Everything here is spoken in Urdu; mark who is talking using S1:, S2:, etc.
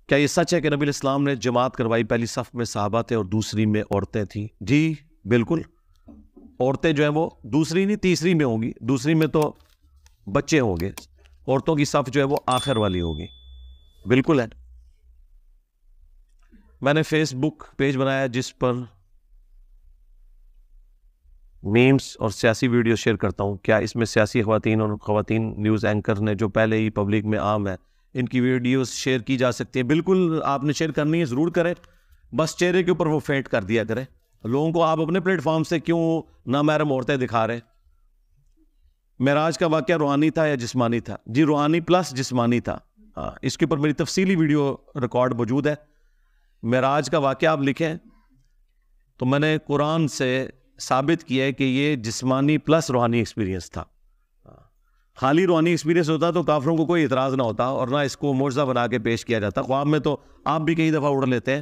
S1: کیا یہ سچ ہے کہ نبی الاسلام نے جماعت کروائی، پہلی صف میں صحابہ تھے اور دوسری میں عورتیں تھیں؟ جی بالکل، عورتیں جو ہیں وہ دوسری نہیں تیسری میں ہوں گی، دوسری میں تو بچے ہوں گے، عورتوں کی صف جو ہے وہ آخر والی ہوگی، بالکل ہے۔ میں نے فیس بک پیج بنایا جس پر میمز اور سیاسی ویڈیو شیئر کرتا ہوں، کیا اس میں سیاسی خواتین اور خواتین نیوز اینکر نے جو پہلے ہی پبلک میں عام ہے ان کی ویڈیوز شیئر کی جا سکتی ہیں؟ بالکل، آپ نے شیئر کرنی ہے، ضرور کریں، بس چہرے کے اوپر وہ فینٹ کر دیا کریں لوگوں کو۔ آپ اپنے پلیٹ فارم سے کیوں نامحرم عورتیں دکھا رہے؟ معراج کا واقعہ روحانی تھا یا جسمانی تھا؟ جی روحانی پلس جسمانی تھا، اس کے اوپر میری تفصیلی ویڈیو ریکارڈ موجود ہے۔ معراج کا واقعہ آپ لکھیں تو میں نے قرآن سے ثابت کیا ہے کہ یہ جسمانی پلس روحانی ایکسپیرینس تھا۔ خالی روحانی ایکسپیرینس ہوتا تو کافروں کو کوئی اعتراض نہ ہوتا اور نہ اس کو معجزہ بنا کے پیش کیا جاتا۔ خواب میں تو آپ بھی کئی دفعہ اڑ لیتے ہیں،